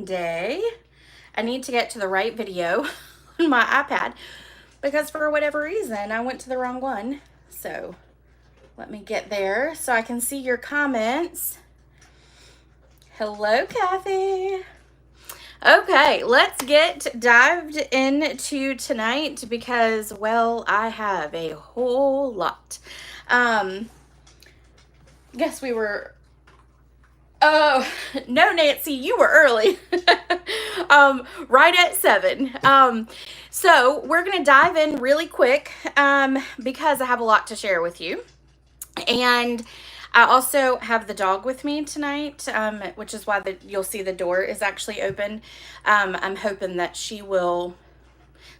Day. I need to get to the right video on my iPad because for whatever reason I went to the wrong one. So let me get there so I can see your comments. Hello, Kathy. Okay, let's get dived into tonight because, well, I have a whole lot. Guess we were... Oh, no, Nancy, you were early. Right at 7. So we're going to dive in really quick because I have a lot to share with you. And I also have the dog with me tonight, which is why you'll see the door is actually open. I'm hoping that she will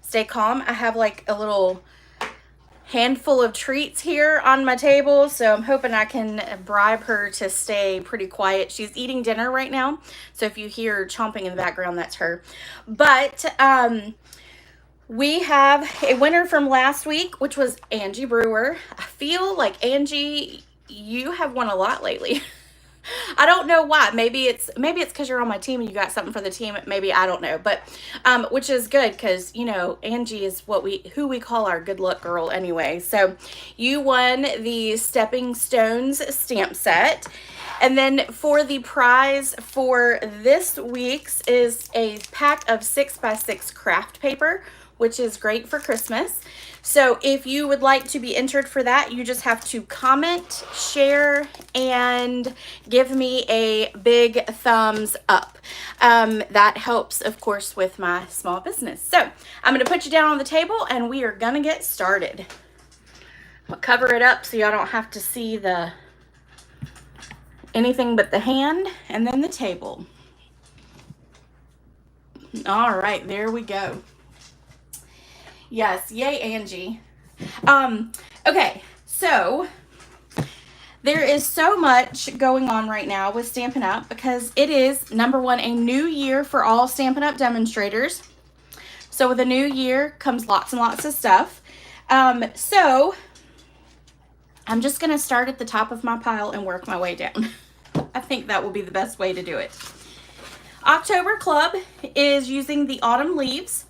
stay calm. I have like a little handful of treats here on my table, so I'm hoping I can bribe her to stay pretty quiet. She's eating dinner right now, so if you hear chomping in the background, that's her. But we have a winner from last week, which was Angie Brewer. I feel like, Angie, you have won a lot lately. I don't know why. Maybe it's because you're on my team and you got something for the team. Maybe, I don't know. But which is good because, you know, Angie is who we call our good luck girl anyway. So you won the Stepping Stones stamp set. And then for the prize for this week's is a pack of 6x6 craft paper, which is great for Christmas. So if you would like to be entered for that, you just have to comment, share, and give me a big thumbs up. That helps, of course, with my small business. So I'm going to put you down on the table and we are going to get started. I'll cover it up so y'all don't have to see anything but the hand and then the table. All right, there we go. Yes, yay, Angie. Okay, so there is so much going on right now with Stampin' Up! Because it is, number one, a new year for all Stampin' Up! Demonstrators. So with a new year comes lots and lots of stuff. So I'm just going to start at the top of my pile and work my way down. I think that will be the best way to do it. October Club is using the autumn leaves.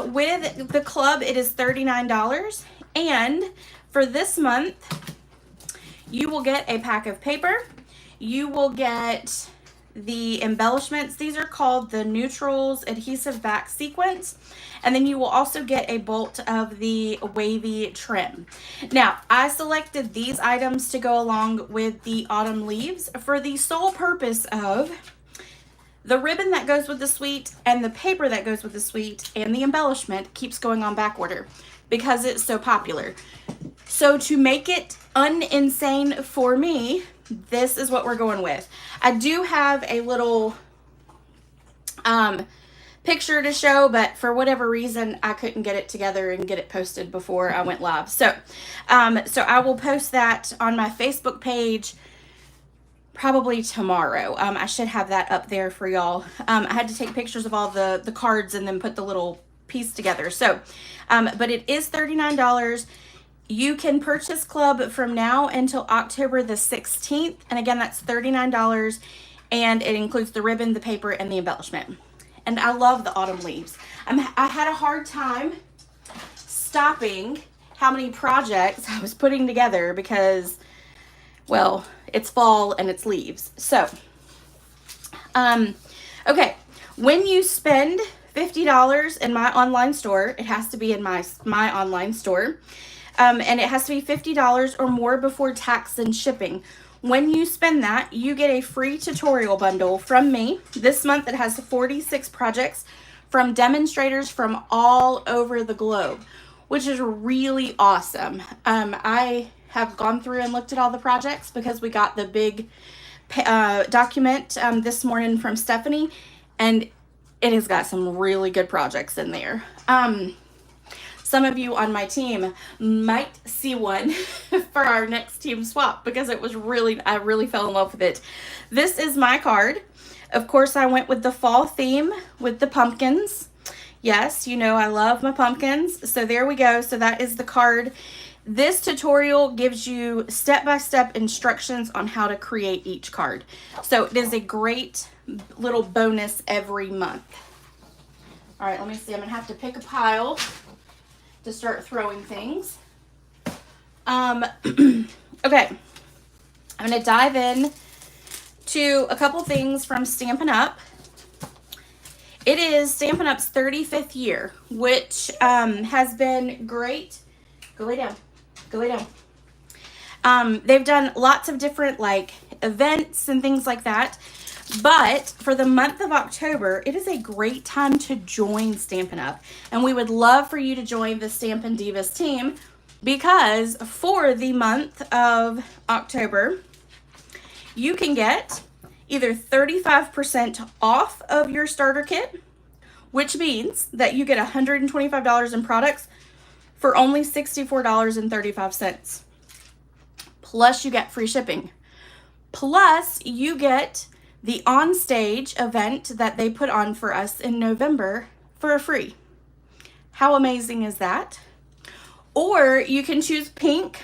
With the club, it is $39. And for this month, you will get a pack of paper. You will get the embellishments. These are called the Neutrals Adhesive Back Sequence. And then you will also get a bolt of the wavy trim. Now, I selected these items to go along with the autumn leaves for the sole purpose of the ribbon that goes with the suite and the paper that goes with the suite and the embellishment keeps going on back order because it's so popular. So to make it uninsane for me, this is what we're going with. I do have a little picture to show, but for whatever reason, I couldn't get it together and get it posted before I went live. So I will post that on my Facebook page probably tomorrow. I should have that up there for y'all. I had to take pictures of all the cards and then put the little piece together. So, but it is $39. You can purchase club from now until October the 16th. And again, that's $39. And it includes the ribbon, the paper, and the embellishment. And I love the autumn leaves. I had a hard time stopping how many projects I was putting together because, well, it's fall and it's leaves. So, okay, when you spend $50 in my online store, it has to be in my online store, and it has to be $50 or more before tax and shipping. When you spend that, you get a free tutorial bundle from me. This month it has 46 projects from demonstrators from all over the globe, which is really awesome. I have gone through and looked at all the projects because we got the big document this morning from Stephanie, and it has got some really good projects in there. Some of you on my team might see one for our next team swap because it was I really fell in love with it. This is my card. Of course, I went with the fall theme with the pumpkins. Yes, you know I love my pumpkins. So there we go. So that is the card. This tutorial gives you step-by-step instructions on how to create each card. So it is a great little bonus every month. All right, let me see. I'm going to have to pick a pile to start throwing things. Okay. I'm going to dive in to a couple things from Stampin' Up. It is Stampin' Up's 35th year, which has been great. Go lay down. Go lay down. They've done lots of different like events and things like that. But for the month of October, it is a great time to join Stampin' Up. And we would love for you to join the Stampin' Divas team, because for the month of October, you can get either 35% off of your starter kit, which means that you get $125 in products for only $64.35. Plus you get free shipping. Plus you get the on-stage event that they put on for us in November for free. How amazing is that? Or you can choose pink,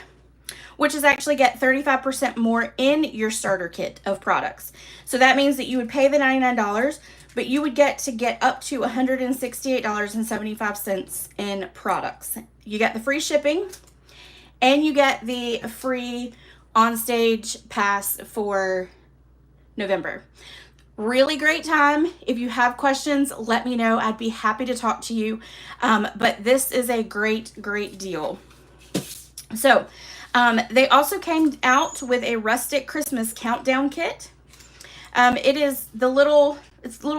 which is actually get 35% more in your starter kit of products. So that means that you would pay the $99, but you would get up to $168.75 in products. You get the free shipping, and you get the free on-stage pass for November. Really great time. If you have questions, let me know. I'd be happy to talk to you. But this is a great, great deal. So they also came out with a rustic Christmas countdown kit. It is little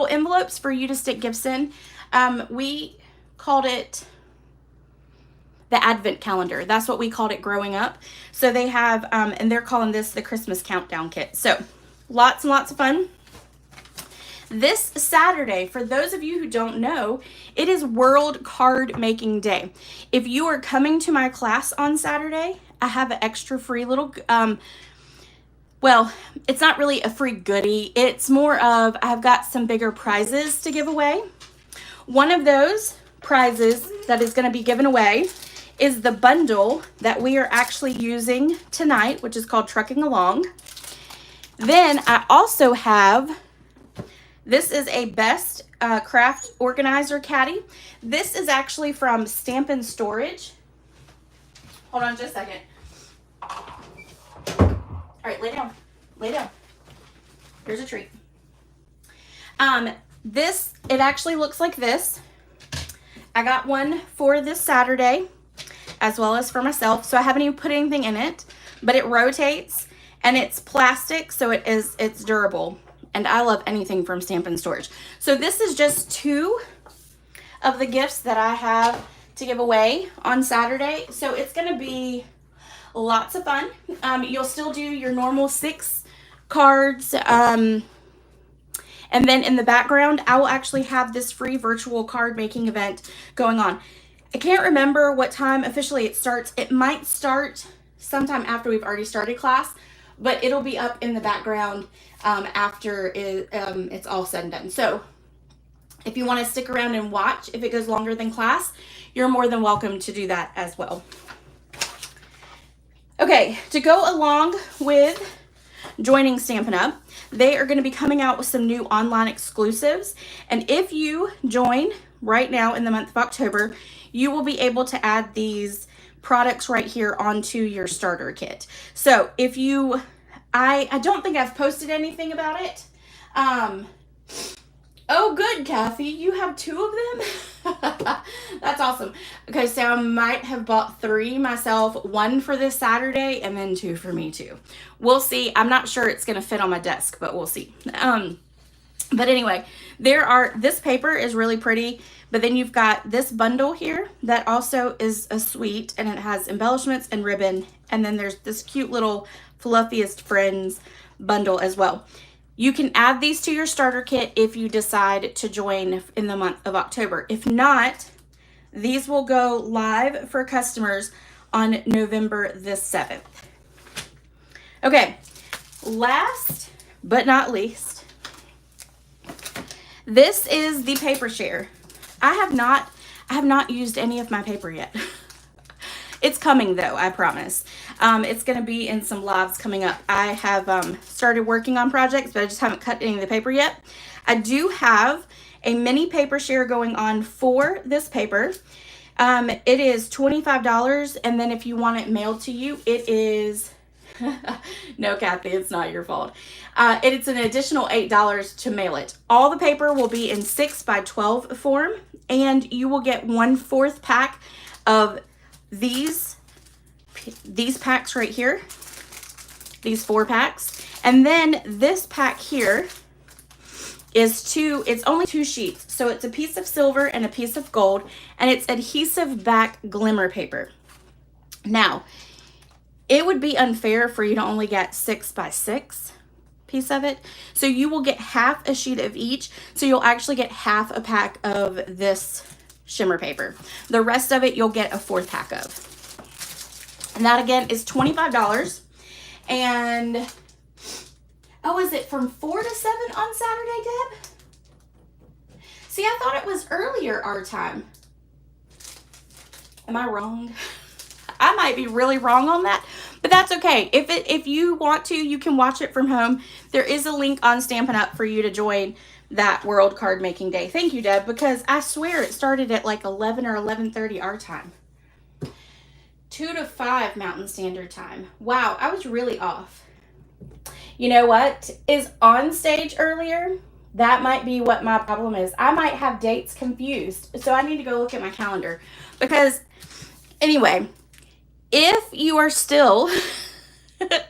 envelopes for you to stick gifts in. We called it the Advent calendar. That's what we called it growing up. So they have, and they're calling this the Christmas countdown kit. So lots and lots of fun. This Saturday, for those of you who don't know, it is World Card Making Day. If you are coming to my class on Saturday, I have an extra free little, well, it's not really a free goodie. It's more of, I've got some bigger prizes to give away. One of those prizes that is going to be given away is the bundle that we are actually using tonight, which is called Trucking Along. Then I also have, this is a Best Craft Organizer Caddy. This is actually from Stampin' Storage. Hold on just a second. All right, lay down. Lay down. Here's a treat. It actually looks like this. I got one for this Saturday, as well as for myself. So I haven't even put anything in it, but it rotates and it's plastic, so it's durable. And I love anything from Stampin' Storage. So this is just 2 of the gifts that I have to give away on Saturday. So it's going to be lots of fun. You'll still do your normal 6 cards. And then in the background, I will actually have this free virtual card making event going on. I can't remember what time officially it starts. It might start sometime after we've already started class, but it'll be up in the background after it's all said and done. So if you want to stick around and watch, if it goes longer than class, you're more than welcome to do that as well. Okay, to go along with joining Stampin' Up, they are going to be coming out with some new online exclusives. And if you join right now in the month of October, you will be able to add these products right here onto your starter kit. So if you, I don't think I've posted anything about it. Oh, good, Kathy. You have 2 of them? That's awesome. Okay, so I might have bought 3 myself, 1 for this Saturday, and then 2 for me too. We'll see. I'm not sure it's going to fit on my desk, but we'll see. But anyway, this paper is really pretty, but then you've got this bundle here that also is a suite, and it has embellishments and ribbon, and then there's this cute little Fluffiest Friends bundle as well. You can add these to your starter kit if you decide to join in the month of October. If not, these will go live for customers on November the 7th. Okay, last but not least, this is the paper share. I have not used any of my paper yet. It's coming though, I promise. It's going to be in some lives coming up. I have started working on projects, but I just haven't cut any of the paper yet. I do have a mini paper share going on for this paper. It is $25, and then if you want it mailed to you, it is no, Kathy, it's not your fault. It's an additional $8 to mail it. All the paper will be in 6 by 12 form, and you will get 1/4 pack of these packs right here, these 4 packs, and then this pack here is it's only 2 sheets, so it's a piece of silver and a piece of gold, and it's adhesive back glimmer paper. Now, it would be unfair for you to only get 6 by 6 piece of it, so you will get half a sheet of each, so you'll actually get half a pack of this shimmer paper. The rest of it you'll get a 4th pack of, and that again is $25. And oh, is it from 4 to 7 on Saturday, Deb? See, I thought it was earlier our time. Am I wrong? I might be really wrong on that, but that's okay. If you want to, you can watch it from home. There is a link on Stampin' Up for you to join that World Card Making Day. Thank you, Deb, because I swear it started at like 11 or 11:30 our time. 2 to 5 Mountain Standard Time. Wow, I was really off. You know what is on stage earlier? That might be what my problem is. I might have dates confused, so I need to go look at my calendar. Because anyway, if you are still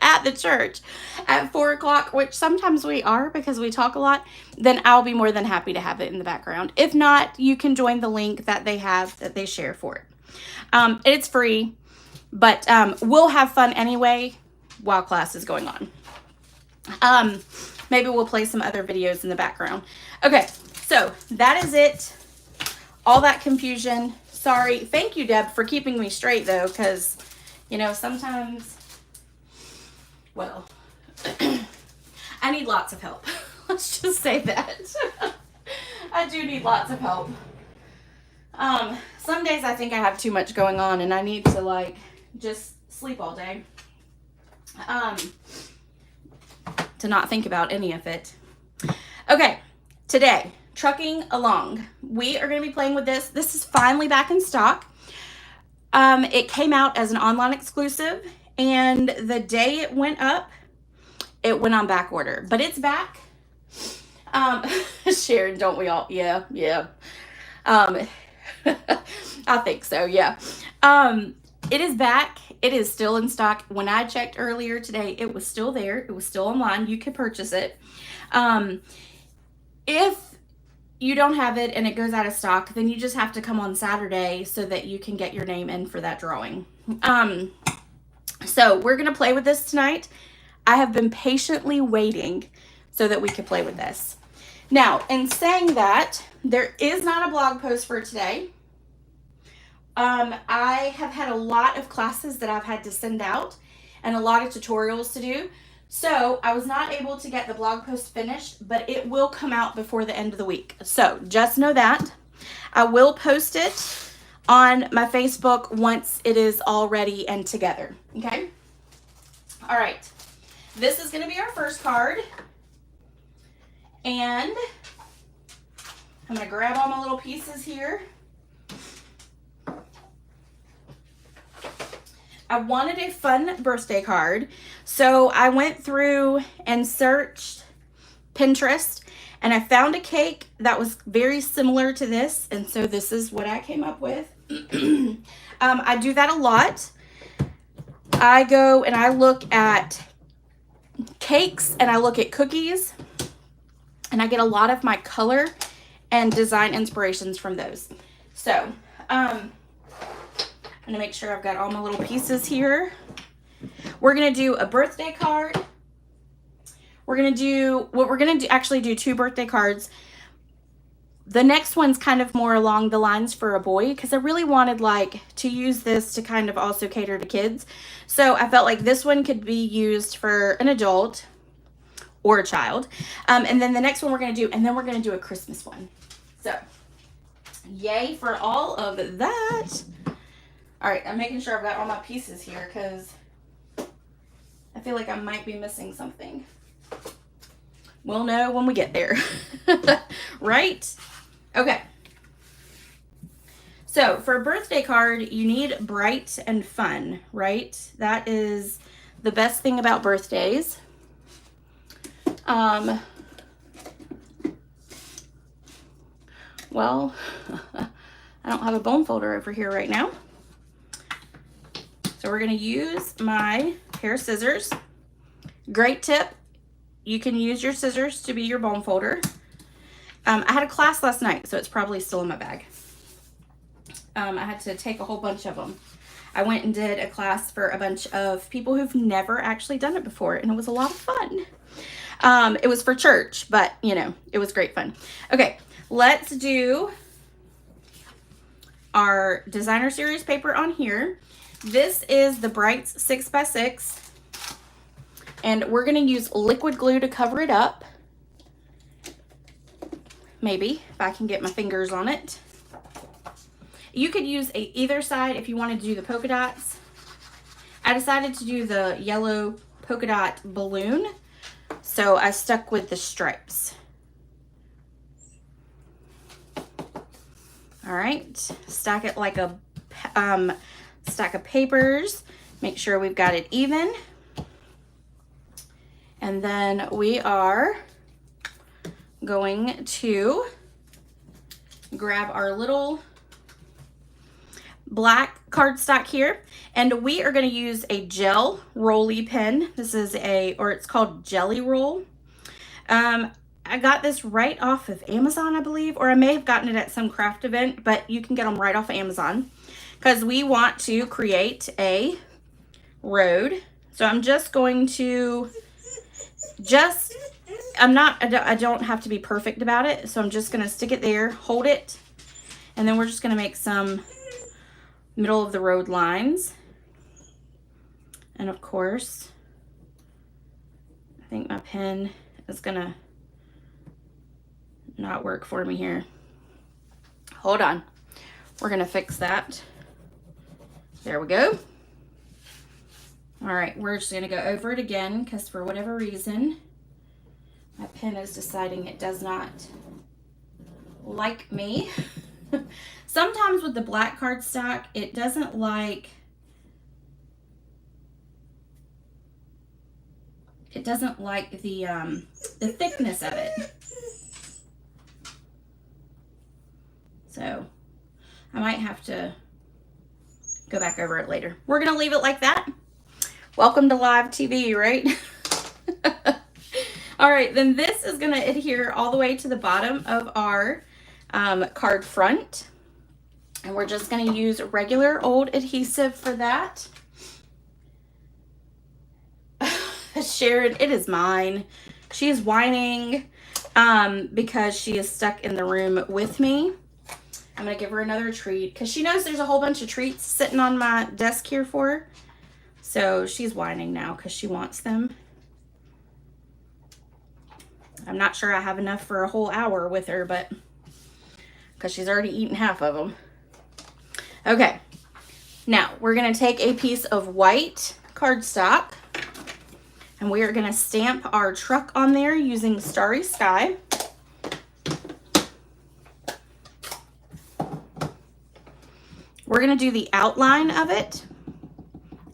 at the church at 4 o'clock, which sometimes we are because we talk a lot, then I'll be more than happy to have it in the background. If not, you can join the link that they have, that they share for it. It's free, but we'll have fun anyway while class is going on. Maybe we'll play some other videos in the background. Okay, so that is it. All that confusion. Sorry. Thank you, Deb, for keeping me straight, though, because, you know, sometimes, well, I need lots of help. Let's just say that. I do need lots of help. Some days I think I have too much going on, and I need to, like, just sleep all day. To not think about any of it. Okay, today, trucking along. We are going to be playing with this. This is finally back in stock. It came out as an online exclusive, and the day it went up, it went on back order. But it's back. Sharon, don't we all? Yeah. I think so, yeah. It is back. It is still in stock. When I checked earlier today, it was still there. It was still online. You could purchase it. If you don't have it and it goes out of stock, then you just have to come on Saturday so that you can get your name in for that drawing. So we're going to play with this tonight. I have been patiently waiting so that we could play with this. Now, in saying that, there is not a blog post for today. I have had a lot of classes that I've had to send out and a lot of tutorials to do. So I was not able to get the blog post finished, but it will come out before the end of the week. So just know that. I will post it on my Facebook once it is all ready and together. Okay? All right. This is going to be our first card. And I'm going to grab all my little pieces here. I wanted a fun birthday card, so I went through and searched Pinterest, and I found a cake that was very similar to this, and so this is what I came up with. I do that a lot. I go and I look at cakes and I look at cookies, and I get a lot of my color and design inspirations from those. So, I'm going to make sure I've got all my little pieces here. We're going to do a birthday card. We're going to actually do 2 birthday cards. The next one's kind of more along the lines for a boy, because I really wanted to use this to kind of also cater to kids. So I felt like this one could be used for an adult or a child. And then the next one we're going to do, and then we're going to do a Christmas one. So, yay for all of that. All right, I'm making sure I've got all my pieces here because I feel like I might be missing something. We'll know when we get there. Right? Okay. So for a birthday card, you need bright and fun, right? That is the best thing about birthdays. Well, I don't have a bone folder over here right now. So we're going to use my pair of scissors. Great tip. You can use your scissors to be your bone folder. I had a class last night, so it's probably still in my bag. I had to take a whole bunch of them. I went and did a class for a bunch of people who've never actually done it before, and it was a lot of fun. It was for church, but, you know, it was great fun. Okay, let's do our designer series paper on here. This is the Brights 6x6, and we're going to use liquid glue to cover it up. Maybe, if I can get my fingers on it. You could use either side if you wanted to do the polka dots. I decided to do the yellow polka dot balloon, so I stuck with the stripes. All right, stack it like a stack of papers. Make sure we've got it even. And then we are going to grab our little black cardstock here, and we are going to use a gel rolly pen. This is it's called Jelly Roll. I got this right off of Amazon, I believe, or I may have gotten it at some craft event, but you can get them right off of Amazon because we want to create a road. So I'm just going to I don't have to be perfect about it, so I'm just going to stick it there, hold it, and then we're just going to make some middle of the road lines. And of course, I think my pen is gonna not work for me here. Hold on, we're gonna fix that. There we go. All right, we're just gonna go over it again because for whatever reason my pen is deciding it does not like me. Sometimes with the black cardstock, it doesn't like the thickness of it. So I might have to go back over it later. We're gonna leave it like that. Welcome to live TV, right? All right, then this is gonna adhere all the way to the bottom of our card front. And we're just going to use regular old adhesive for that. Sharon, it is mine. She is whining because she is stuck in the room with me. I'm going to give her another treat because she knows there's a whole bunch of treats sitting on my desk here for her. So she's whining now because she wants them. I'm not sure I have enough for a whole hour with her, but because she's already eaten half of them. Okay, now we're going to take a piece of white cardstock and we are going to stamp our truck on there using Starry Sky. We're going to do the outline of it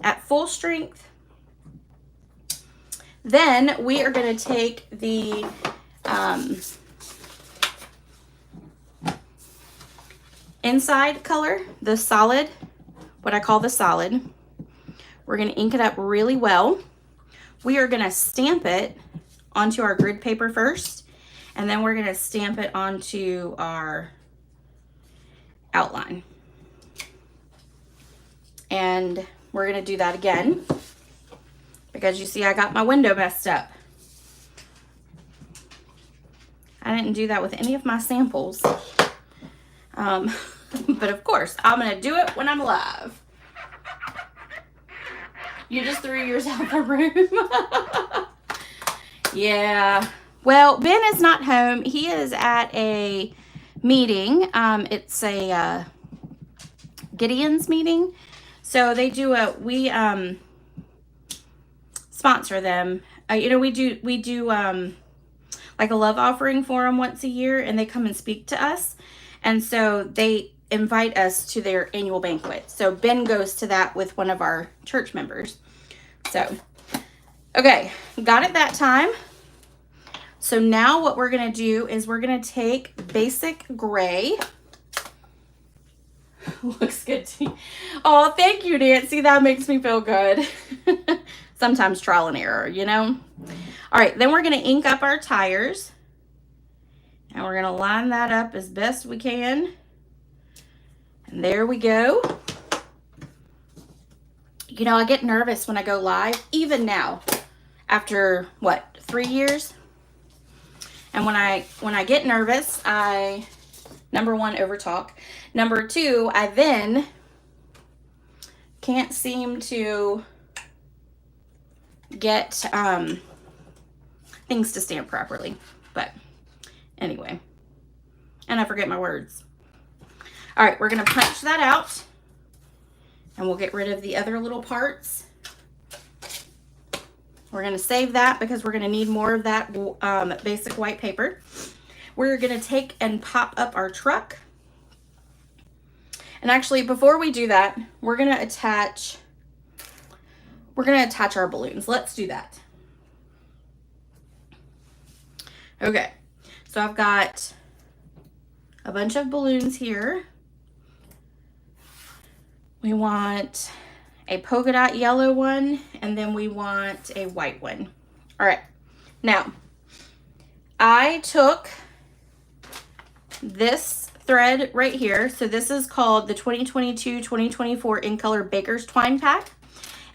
at full strength. Then we are going to take the inside color, the solid, what I call the solid. We're going to ink it up really well. We are going to stamp it onto our grid paper first, and then we're going to stamp it onto our outline. And we're going to do that again because you see I got my window messed up. I didn't do that with any of my samples. But of course, I'm going to do it when I'm live. You just threw yours out the room. Yeah. Well, Ben is not home. He is at a meeting. It's a Gideon's meeting. So they do we sponsor them. You know, we do like a love offering for them once a year, and they come and speak to us. And so they invite us to their annual banquet. So Ben goes to that with one of our church members. So, okay, got it that time. So now what we're going to do is we're going to take basic gray. Looks good to me. Oh, thank you, Nancy. That makes me feel good. Sometimes trial and error, you know? All right, then we're going to ink up our tires. And we're going to line that up as best we can. And there we go. You know, I get nervous when I go live, even now, after, what, 3 years? And when I get nervous, I, number one, overtalk. Number two, I then can't seem to get things to stamp properly. But anyway, and I forget my words. All right, we're going to punch that out, and we'll get rid of the other little parts. We're going to save that because we're going to need more of that basic white paper. We're going to take and pop up our truck. And actually, before we do that, we're going to attach our balloons. Let's do that. Okay, so I've got a bunch of balloons here. We want a polka dot yellow one, and then we want a white one. All right, now I took this thread right here. So this is called the 2022-2024 in color Baker's Twine Pack.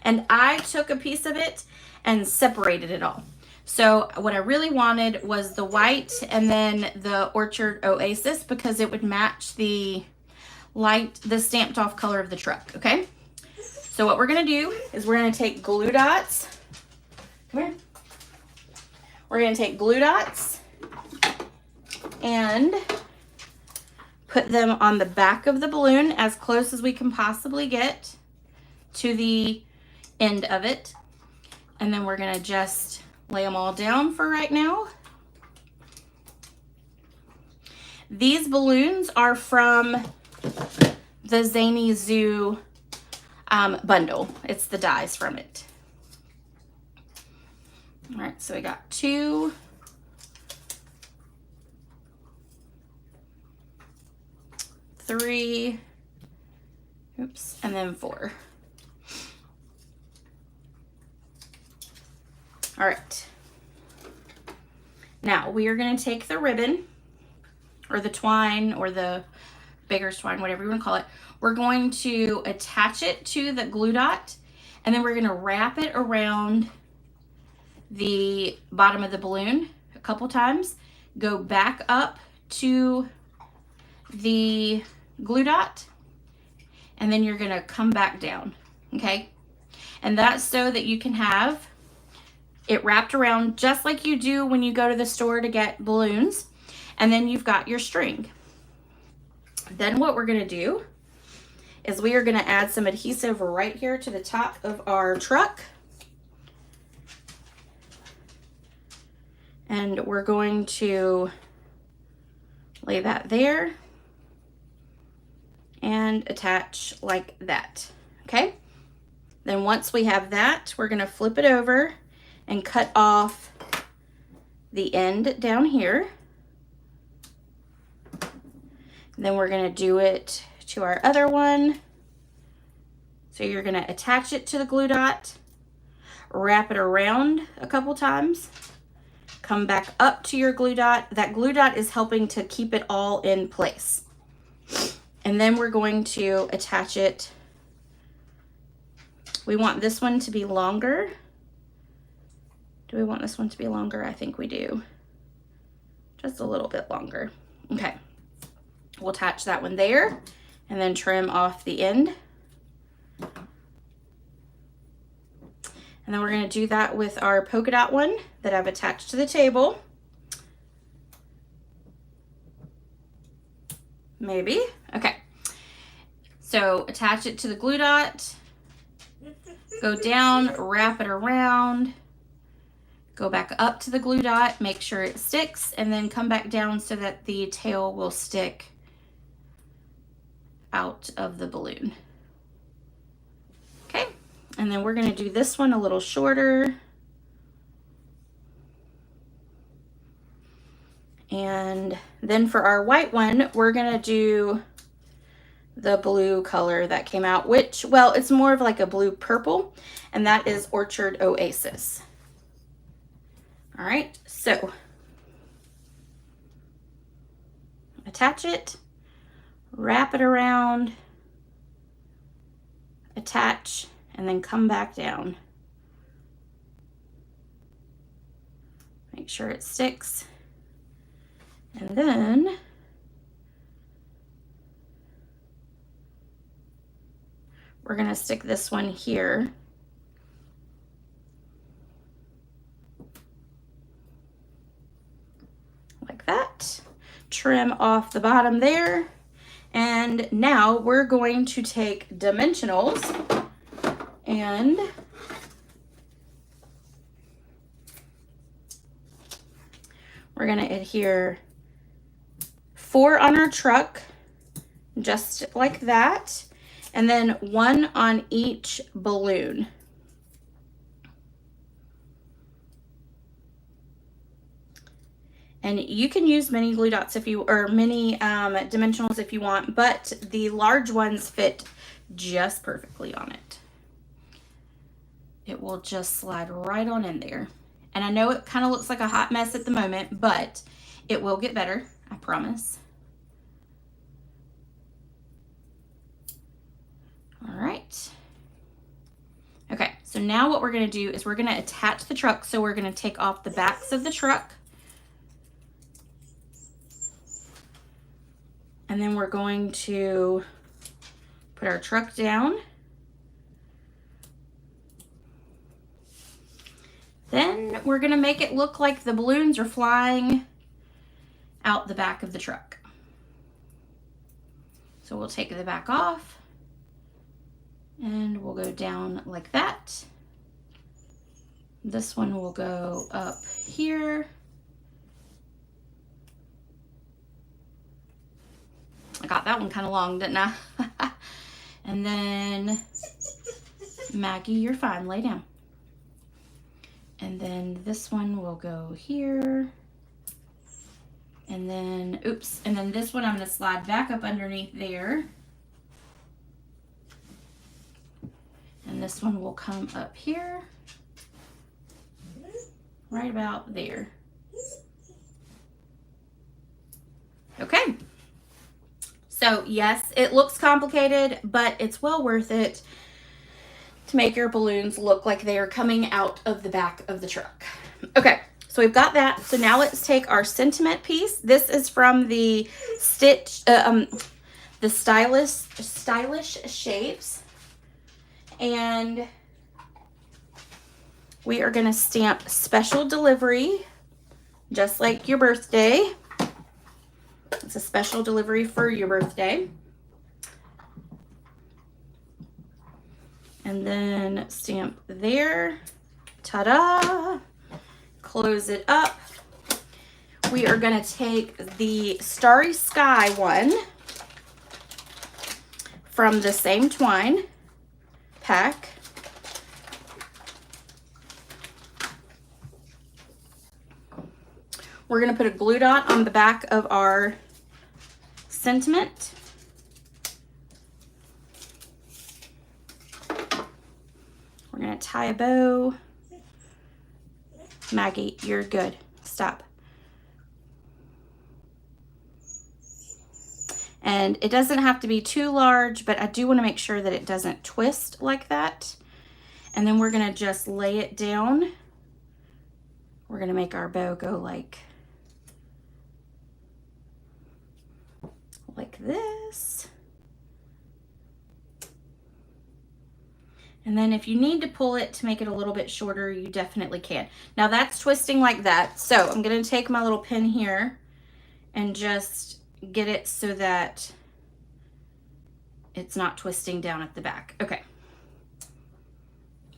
And I took a piece of it and separated it all. So what I really wanted was the white and then the Orchard Oasis, because it would match the stamped off color of the truck, okay? So what we're gonna do is we're gonna take glue dots. Come here. We're gonna take glue dots and put them on the back of the balloon as close as we can possibly get to the end of it. And then we're gonna just lay them all down for right now. These balloons are from the Zany Zoo bundle. It's the dies from it. All right, so we got 2, 3, oops, and then 4. All right. Now we are going to take the ribbon or the twine or the Baker's twine, whatever you want to call it. We're going to attach it to the glue dot, and then we're going to wrap it around the bottom of the balloon a couple times. Go back up to the glue dot, and then you're going to come back down, okay? And that's so that you can have it wrapped around just like you do when you go to the store to get balloons. And then you've got your string. Then what we're going to do is we are going to add some adhesive right here to the top of our truck. And we're going to lay that there and attach like that, okay? Then once we have that, we're going to flip it over and cut off the end down here. And then we're going to do it to our other one. So you're going to attach it to the glue dot, wrap it around a couple times, come back up to your glue dot. That glue dot is helping to keep it all in place. And then we're going to attach it. We want this one to be longer. Do we want this one to be longer? I think we do. Just a little bit longer. Okay. We'll attach that one there and then trim off the end. And then we're going to do that with our polka dot one that I've attached to the table. Maybe. Okay. So attach it to the glue dot, Go down, wrap it around, go back up to the glue dot, make sure it sticks, and then come back down so that the tail will stick out of the balloon. Okay, and then we're going to do this one a little shorter. And then for our white one, we're going to do the blue color that came out, which, well, it's more of like a blue purple, and that is Orchard Oasis. All right, so attach it, wrap it around, attach, and then come back down. Make sure it sticks. And then we're going to stick this one here. Like that. Trim off the bottom there. And now we're going to take dimensionals and we're going to adhere 4 on our truck, just like that, and then 1 on each balloon. And you can use mini glue dots if you, or mini dimensionals if you want, but the large ones fit just perfectly on it. It will just slide right on in there. And I know it kind of looks like a hot mess at the moment, but it will get better, I promise. All right. Okay, so now what we're going to do is we're going to attach the truck. So we're going to take off the backs of the truck. And then we're going to put our truck down. Then we're going to make it look like the balloons are flying out the back of the truck. So we'll take the back off. And we'll go down like that. This one will go up here. I got that one kind of long, didn't I? And then, Maggie, you're fine, lay down. And then this one will go here. And then, oops, and then this one I'm going to slide back up underneath there. And this one will come up here, right about there. Okay. So yes, it looks complicated, but it's well worth it to make your balloons look like they are coming out of the back of the truck. Okay, so we've got that. So now let's take our sentiment piece. This is from the Stylish Shapes. And we are going to stamp special delivery, just like your birthday. It's a special delivery for your birthday. And then stamp there. Ta-da! Close it up. We are going to take the Starry Sky one from the same twine pack. We're going to put a glue dot on the back of our sentiment. We're going to tie a bow. Maggie, you're good. Stop. And it doesn't have to be too large, but I do want to make sure that it doesn't twist like that. And then we're going to just lay it down. We're going to make our bow go like this. And then if you need to pull it to make it a little bit shorter, you definitely can. Now that's twisting like that. So I'm going to take my little pin here and just get it so that it's not twisting down at the back. Okay.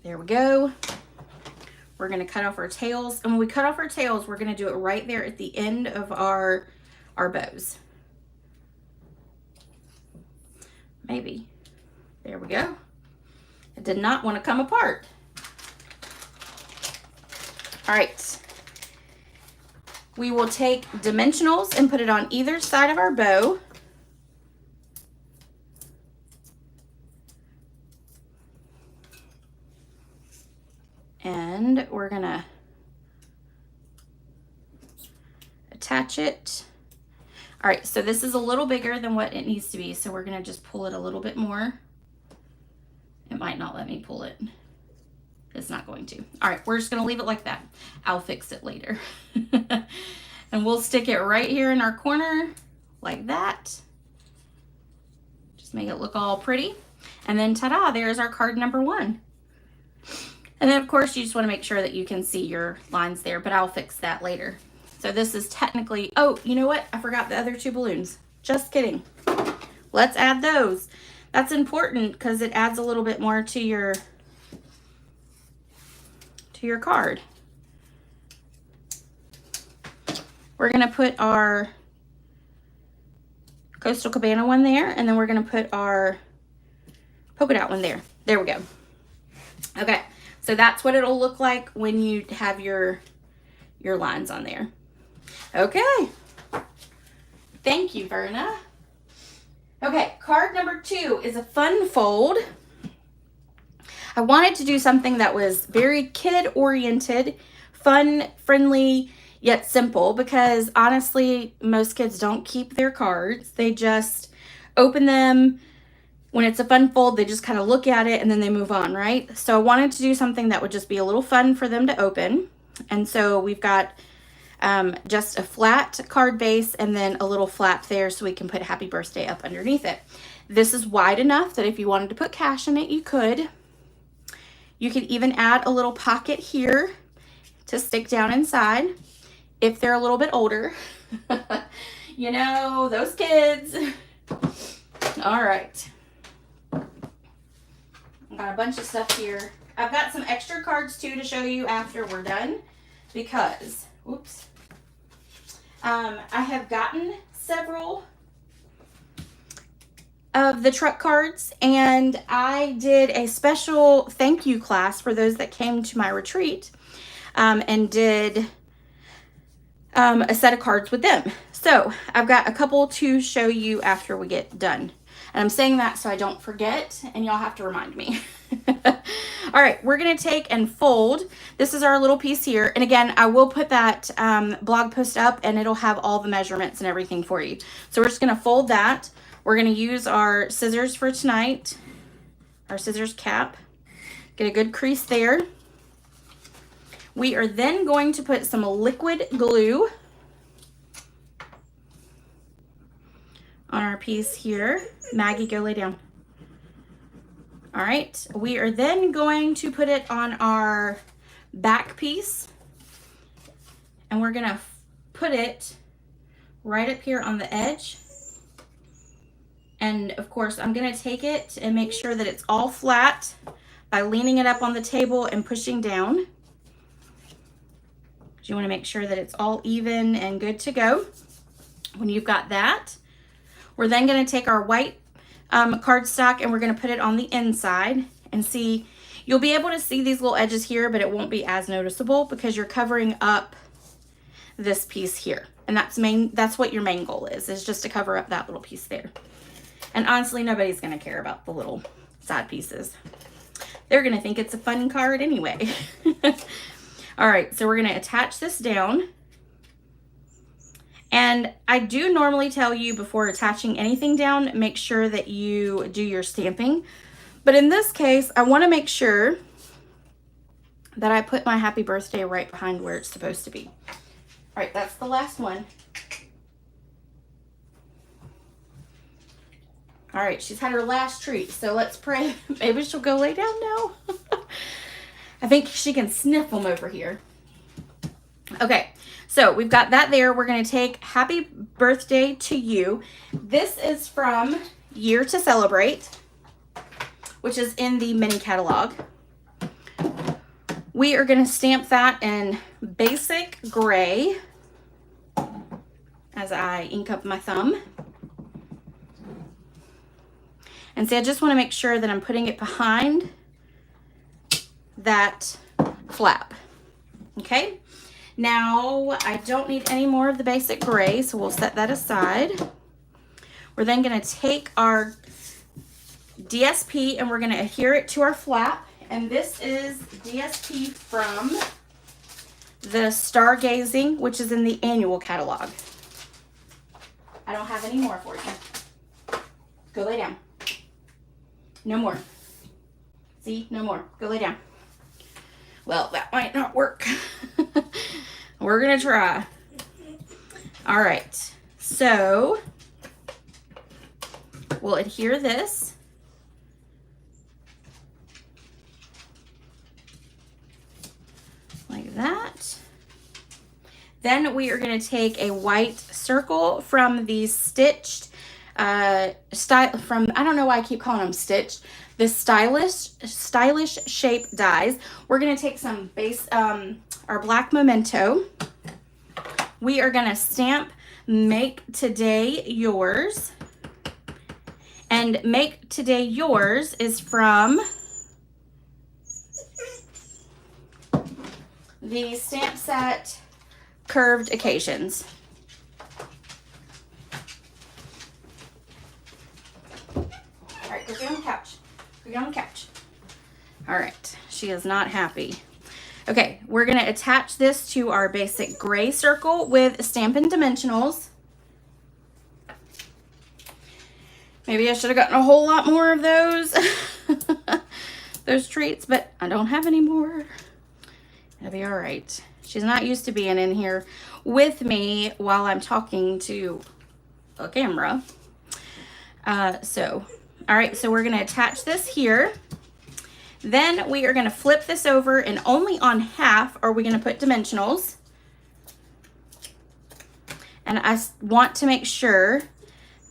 There we go. We're going to cut off our tails. And when we cut off our tails, we're going to do it right there at the end of our bows. Maybe. There we go. It did not want to come apart. All right. We will take dimensionals and put it on either side of our bow. And we're gonna attach it. All right, so this is a little bigger than what it needs to be, so we're gonna just pull it a little bit more. It might not let me pull it. It's not going to. All right, we're just gonna leave it like that. I'll fix it later. And we'll stick it right here in our corner like that. Just make it look all pretty. And then ta-da, there's our card number 1. And then of course you just want to make sure that you can see your lines there, but I'll fix that later. So this is technically, oh, you know what? I forgot the other 2 balloons. Just kidding. Let's add those. That's important because it adds a little bit more to your card. We're going to put our Coastal Cabana one there, and then we're going to put our polka dot one there. There we go. Okay. So that's what it'll look like when you have your lines on there. Okay. Thank you, Verna. Okay, card number 2 is a fun fold. I wanted to do something that was very kid-oriented, fun, friendly, yet simple, because honestly, most kids don't keep their cards. They just open them. When it's a fun fold, they just kind of look at it and then they move on, right? So I wanted to do something that would just be a little fun for them to open. And so we've got just a flat card base and then a little flap there so we can put happy birthday up underneath it. This is wide enough that if you wanted to put cash in it, you could. You could even add a little pocket here to stick down inside if they're a little bit older. You know, those kids. All right. Got a bunch of stuff here. I've got some extra cards too to show you after we're done because, whoops, I have gotten several of the truck cards, and I did a special thank you class for those that came to my retreat and did a set of cards with them. So I've got a couple to show you after we get done. And I'm saying that so I don't forget, and y'all have to remind me. All right, we're going to take and fold. This is our little piece here. And again, I will put that blog post up, and it'll have all the measurements and everything for you. So we're just going to fold that. We're going to use our scissors for tonight, our scissors cap. Get a good crease there. We are then going to put some liquid glue on our piece here. Maggie, go lay down. All right, we are then going to put it on our back piece, and we're gonna put it right up here on the edge. And of course, I'm gonna take it and make sure that it's all flat by leaning it up on the table and pushing down. You wanna make sure that it's all even and good to go. When you've got that, we're then going to take our white cardstock and we're going to put it on the inside, and see, you'll be able to see these little edges here, but it won't be as noticeable because you're covering up this piece here. And that's what your main goal is just to cover up that little piece there. And honestly, nobody's going to care about the little side pieces. They're going to think it's a fun card anyway. All right, so we're going to attach this down. And I do normally tell you before attaching anything down, make sure that you do your stamping. But in this case, I want to make sure that I put my happy birthday right behind where it's supposed to be. All right, that's the last one. All right, she's had her last treat, so let's pray. Maybe she'll go lay down now. I think she can sniff them over here. Okay. So we've got that there. We're going to take Happy Birthday to You. This is from Year to Celebrate, which is in the mini catalog. We are going to stamp that in basic gray as I ink up my thumb. And see, I just want to make sure that I'm putting it behind that flap. Okay, now I don't need any more of the basic gray, so we'll set that aside. We're then going to take our DSP and we're going to adhere it to our flap. And this is DSP from the Stargazing, which is in the annual catalog. I don't have any more for you. Go lay down. No more. See, no more. Go lay down. Well, that might not work. We're gonna try. All right, so we'll adhere this. Like that. Then we are going to take a white circle from the stitched style from, I don't know why I keep calling them stitched, the stylish shape dies. We're going to take some base our black memento. We are going to stamp Make Today Yours. And Make Today Yours is from the stamp set Curved Occasions. All right, go get on the couch. Go get on the couch. All right, she is not happy. Okay, we're going to attach this to our basic gray circle with Stampin' Dimensionals. Maybe I should have gotten a whole lot more of those, those treats, but I don't have any more. It'll be all right. She's not used to being in here with me while I'm talking to a camera. All right, so we're going to attach this here. Then we are going to flip this over, and only on half are we going to put dimensionals. And I want to make sure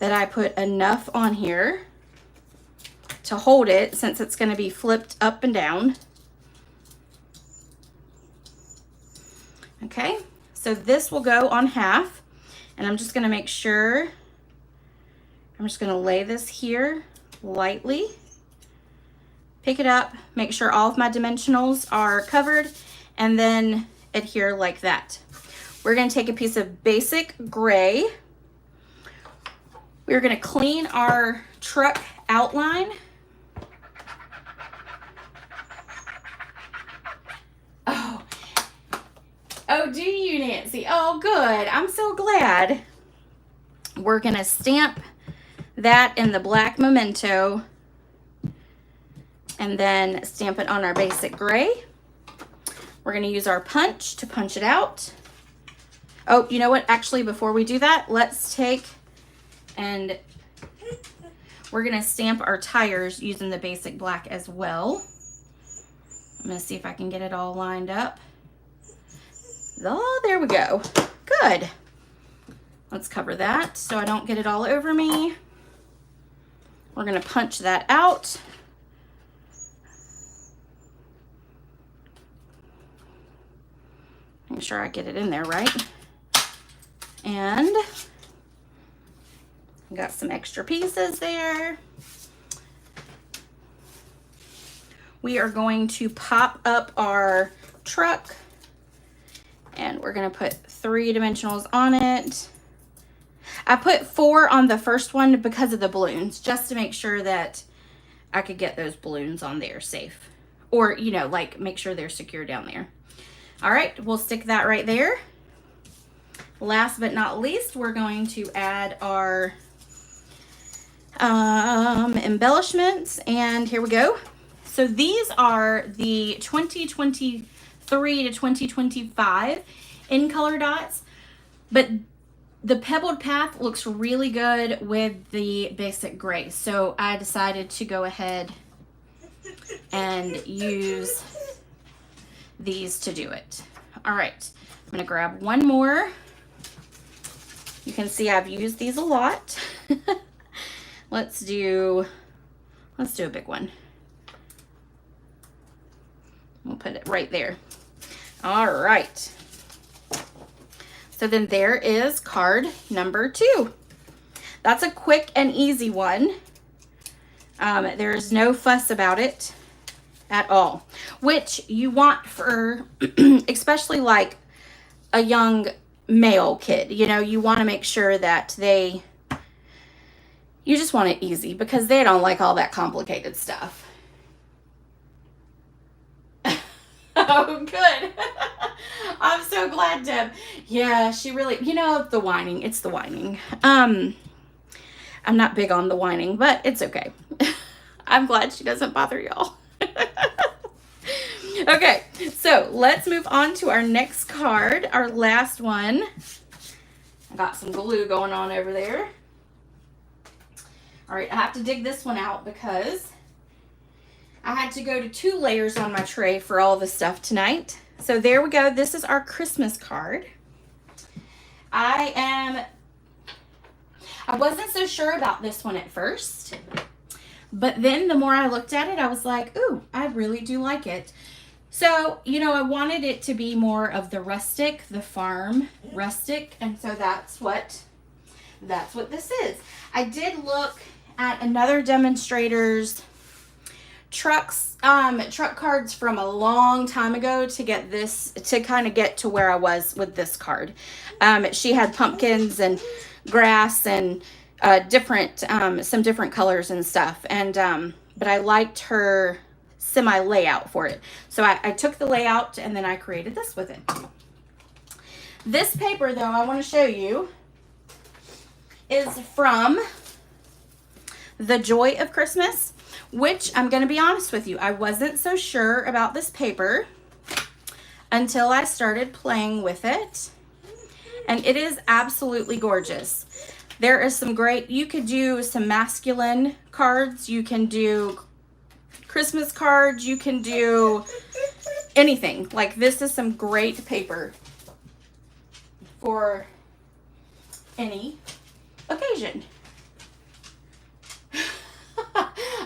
that I put enough on here to hold it, since it's going to be flipped up and down. Okay, so this will go on half, and I'm just going to make sure, I'm just going to lay this here lightly, pick it up, make sure all of my dimensionals are covered, and then adhere like that. We're going to take a piece of basic gray. We're going to clean our truck outline. Oh, do you, Nancy? Oh, good. I'm so glad. We're going to stamp that in the black memento and then stamp it on our basic gray. We're going to use our punch to punch it out. Oh, you know what? Actually, before we do that, let's take and we're going to stamp our tires using the basic black as well. I'm going to see if I can get it all lined up. Oh, there we go. Good. Let's cover that so I don't get it all over me. We're going to punch that out. Make sure I get it in there right. And got some extra pieces there. We are going to pop up our truck, and we're going to put 3 dimensionals on it. I put 4 on the first one because of the balloons, just to make sure that I could get those balloons on there safe. Or, you know, like make sure they're secure down there. All right, we'll stick that right there. Last but not least, we're going to add our embellishments, and here we go. So these are the 2023 to 2025 in color dots, but the pebbled path looks really good with the basic gray, so I decided to go ahead and use these to do it. All right, I'm gonna grab one more. You can see I've used these a lot. Let's do a big one. We'll put it right there. All right. So then there is card number 2. That's a quick and easy one. There's no fuss about it at all, which you want for especially like a young male kid. You know, you want to make sure that you just want it easy because they don't like all that complicated stuff. Oh, good. I'm so glad, Deb. Yeah, she really, you know, the whining. It's the whining. I'm not big on the whining, but it's okay. I'm glad she doesn't bother y'all. Okay, so let's move on to our next card, our last one. I got some glue going on over there. All right, I have to dig this one out because I had to go to 2 layers on my tray for all the stuff tonight. So there we go. This is our Christmas card. I wasn't so sure about this one at first, but then the more I looked at it, I was like, ooh, I really do like it. So, you know, I wanted it to be more of the rustic, the farm rustic, and so that's what this is. I did look at another demonstrator's truck cards from a long time ago to get this, to kind of get to where I was with this card. She had pumpkins and grass and some different colors and stuff, and but I liked her semi layout for it, so I took the layout and then I created this with it. This paper, though, I want to show you is from The Joy of Christmas, which I'm going to be honest with you, I wasn't so sure about this paper until I started playing with it, and it is absolutely gorgeous. There is some great, you could do some masculine cards, you can do Christmas cards, you can do anything. Like, this is some great paper for any occasion.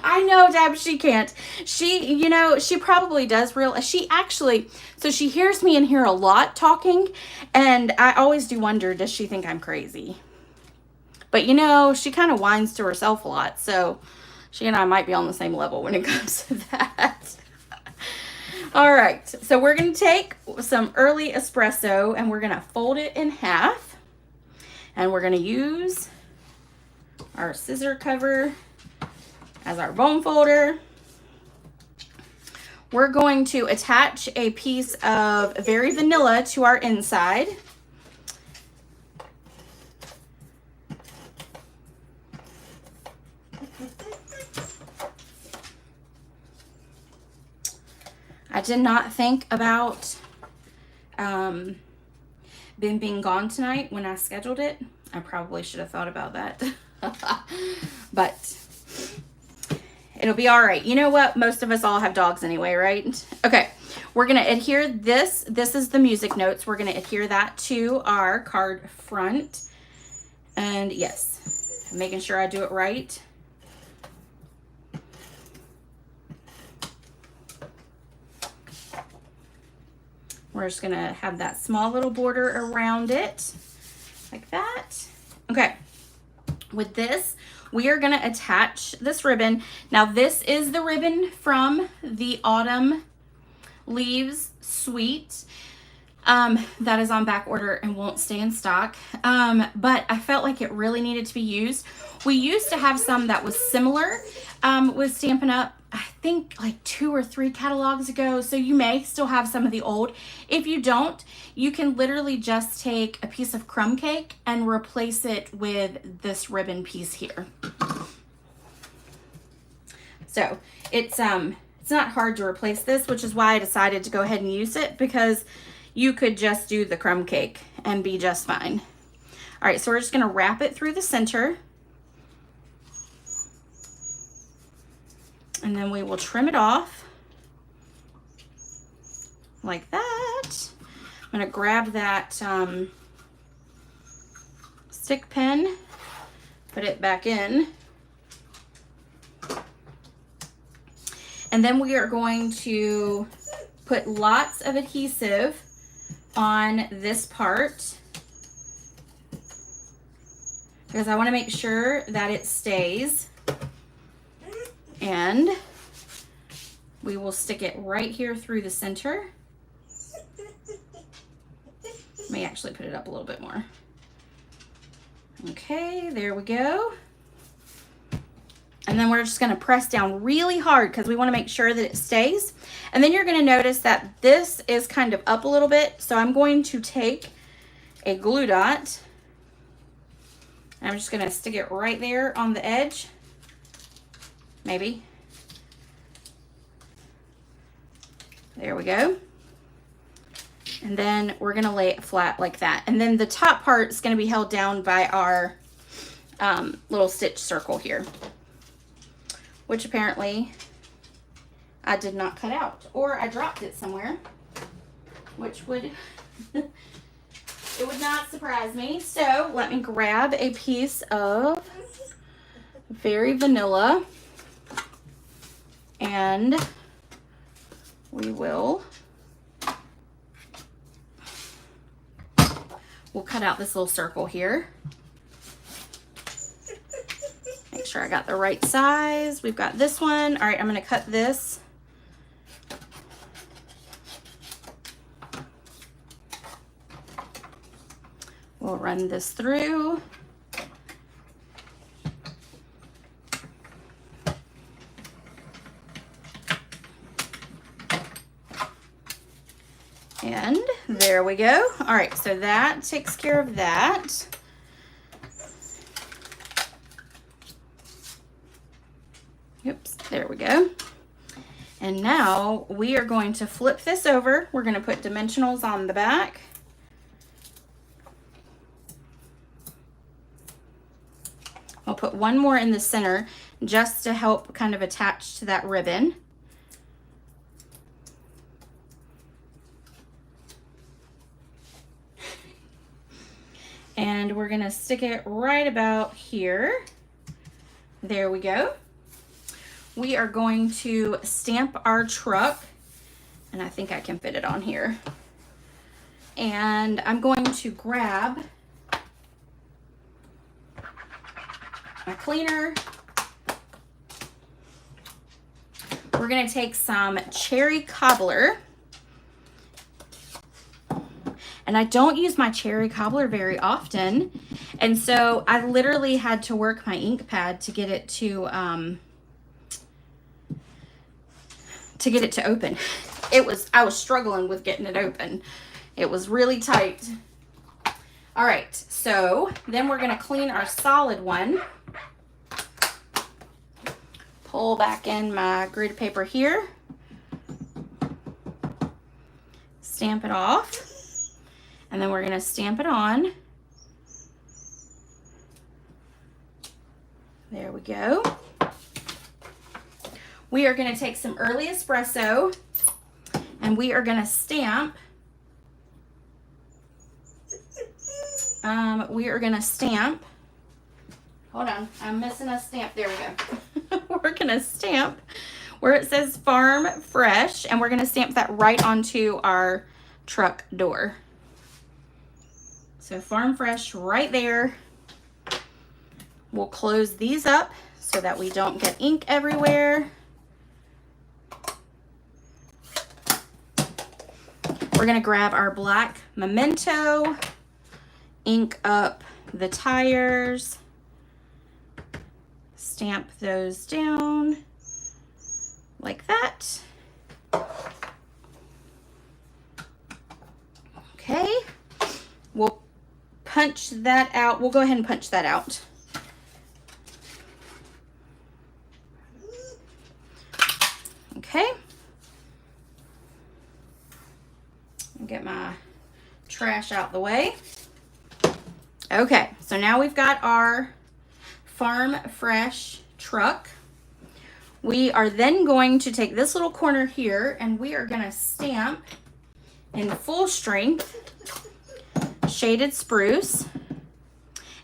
I know, Deb, she can't. She, you know, she probably does she actually, so she hears me in here a lot talking, and I always do wonder, does she think I'm crazy? But, you know, she kind of whines to herself a lot, so she and I might be on the same level when it comes to that. All right, so we're going to take some early espresso, and we're going to fold it in half, and we're going to use our scissor cover as our bone folder. We're going to attach a piece of Very Vanilla to our inside. I did not think about Ben being gone tonight when I scheduled it. I probably should have thought about that. But it'll be all right. You know what? Most of us all have dogs anyway, right? Okay, we're going to adhere this. This is the music notes. We're going to adhere that to our card front. And yes, making sure I do it right. We're just going to have that small little border around it like that. Okay, with this, we are going to attach this ribbon. Now, this is the ribbon from the Autumn Leaves Suite. That is on back order and won't stay in stock. But I felt like it really needed to be used. We used to have some that was similar with Stampin' Up, I think like 2 or 3 catalogs ago. So you may still have some of the old. If you don't, you can literally just take a piece of crumb cake and replace it with this ribbon piece here. So it's not hard to replace this, which is why I decided to go ahead and use it, because you could just do the crumb cake and be just fine. All right, so we're just going to wrap it through the center. And then we will trim it off like that. I'm going to grab that stick pin, put it back in. And then we are going to put lots of adhesive on this part because I want to make sure that it stays. And we will stick it right here through the center. Let me actually put it up a little bit more. Okay, there we go. And then we're just going to press down really hard because we want to make sure that it stays. And then you're going to notice that this is kind of up a little bit. So I'm going to take a glue dot. I'm just going to stick it right there on the edge. Maybe. There we go. And then we're going to lay it flat like that. And then the top part is going to be held down by our little stitch circle here, which apparently I did not cut out, or I dropped it somewhere, which would, it would not surprise me. So let me grab a piece of Very Vanilla, and we'll cut out this little circle here. Make sure I got the right size. We've got this one. All right, I'm going to cut this. We'll run this through. And there we go. All right, so that takes care of that. Oops, there we go. And now we are going to flip this over. We're going to put dimensionals on the back. I'll put one more in the center just to help kind of attach to that ribbon. And we're going to stick it right about here. There we go. We are going to stamp our truck, and I think I can fit it on here. And I'm going to grab my cleaner. We're going to take some cherry cobbler. And I don't use my cherry cobbler very often. And so I literally had to work my ink pad to get it to open. I was struggling with getting it open. It was really tight. All right, so then we're gonna clean our solid one. Pull back in my grid paper here. Stamp it off. And then we're gonna stamp it on. There we go. We are gonna take some early espresso and we are gonna stamp. Hold on, I'm missing a stamp. There we go. We're gonna stamp where it says Farm Fresh, and we're gonna stamp that right onto our truck door. So Farm Fresh right there. We'll close these up so that we don't get ink everywhere. We're gonna grab our black Memento, ink up the tires, stamp those down like that. Okay, we'll punch that out. We'll go ahead and punch that out. Okay. Get my trash out the way. Okay, so now we've got our Farm Fresh truck. We are then going to take this little corner here and we are going to stamp in full strength Shaded Spruce.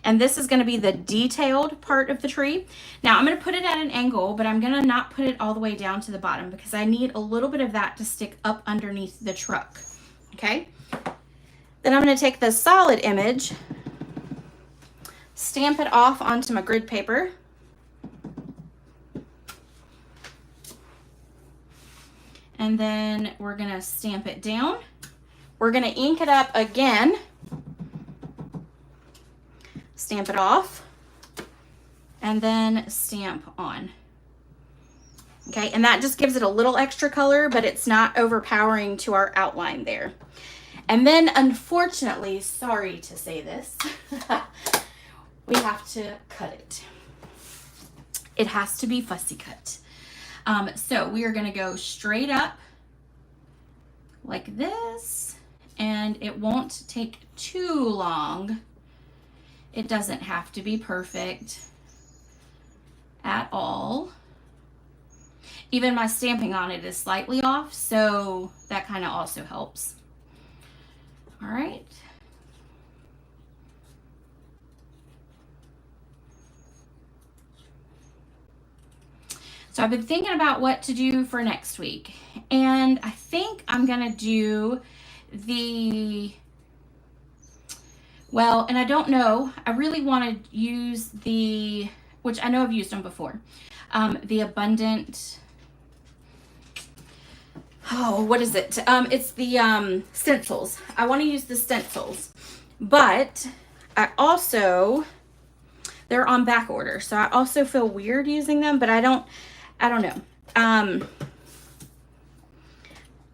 And this is going to be the detailed part of the tree. Now I'm going to put it at an angle, but I'm going to not put it all the way down to the bottom because I need a little bit of that to stick up underneath the truck. Okay. Then I'm going to take the solid image, stamp it off onto my grid paper. And then we're going to stamp it down. We're going to ink it up again. Stamp it off. And then stamp on. Okay, and that just gives it a little extra color, but it's not overpowering to our outline there. And then, unfortunately, sorry to say this, we have to cut it. It has to be fussy cut. So we are going to go straight up like this, and it won't take too long. It doesn't have to be perfect at all. Even my stamping on it is slightly off, so that kind of also helps. All right. So I've been thinking about what to do for next week, and I think I'm gonna do well, and I don't know, I really want to use which I know I've used them before, the Abundant, what is it? It's the stencils. I want to use the stencils, but I also, they're on back order, so I also feel weird using them, but I don't know. I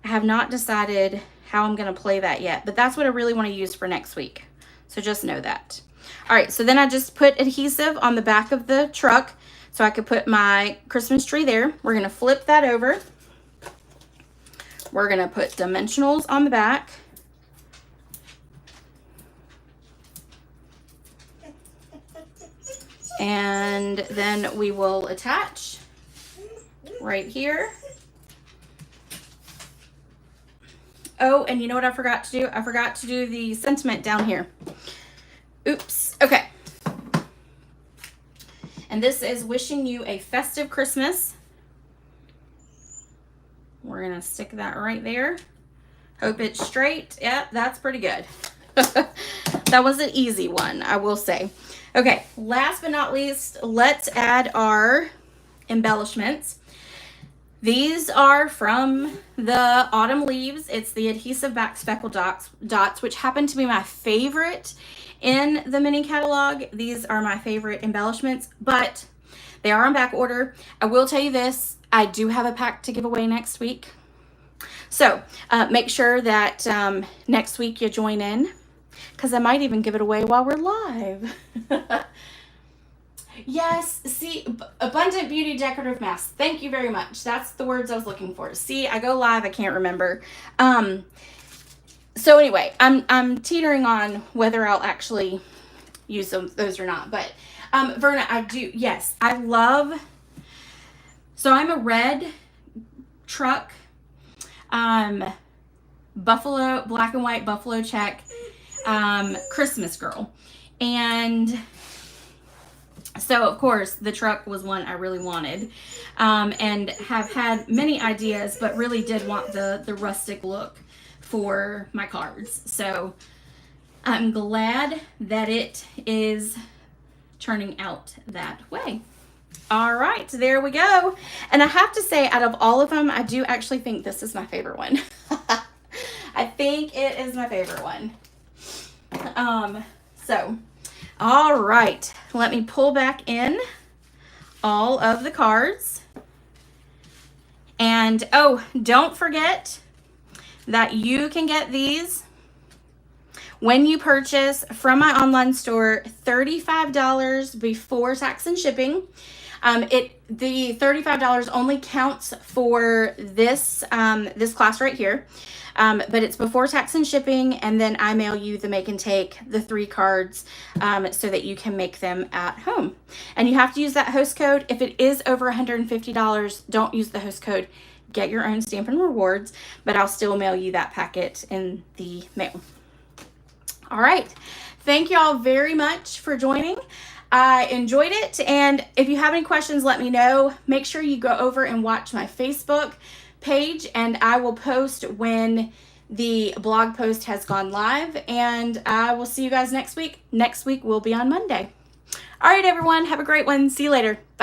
have not decided how I'm going to play that yet, but that's what I really want to use for next week. So just know that. All right, so then I just put adhesive on the back of the truck so I could put my Christmas tree there. We're going to flip that over. We're going to put dimensionals on the back. And then we will attach right here. Oh, and you know what I forgot to do? I forgot to do the sentiment down here. Oops. Okay. And this is wishing you a festive Christmas. We're going to stick that right there. Hope it's straight. Yep, that's pretty good. That was an easy one, I will say. Okay, last but not least, let's add our embellishments. These are from the Autumn Leaves. It's the adhesive back speckle dots, which happen to be my favorite in the mini catalog. These are my favorite embellishments, but they are on back order. I will tell you this, I do have a pack to give away next week. So make sure that next week you join in, because I might even give it away while we're live. Yes, see, Abundant Beauty Decorative Masks. Thank you very much. That's the words I was looking for. See, I go live, I can't remember. So anyway, I'm teetering on whether I'll actually use those or not. But Verna, I do, yes, I love, so I'm a red truck, buffalo, black and white buffalo check, Christmas girl. And so, of course, the truck was one I really wanted, and have had many ideas, but really did want the rustic look for my cards. So I'm glad that it is turning out that way. All right, there we go. And I have to say, out of all of them, I do actually think this is my favorite one. I think it is my favorite one. All right, let me pull back in all of the cards. And oh, don't forget that you can get these when you purchase from my online store, $35 before tax and shipping. The $35 only counts for this this class right here, but it's before tax and shipping, and then I mail you the make and take, the 3 cards, so that you can make them at home. And you have to use that host code. If it is over $150, don't use the host code. Get your own Stampin' Rewards, but I'll still mail you that packet in the mail. All right. Thank y'all very much for joining. I enjoyed it, and if you have any questions, let me know. Make sure you go over and watch my Facebook page, and I will post when the blog post has gone live, and I will see you guys next week. Next week will be on Monday. All right, everyone, have a great one. See you later. Bye.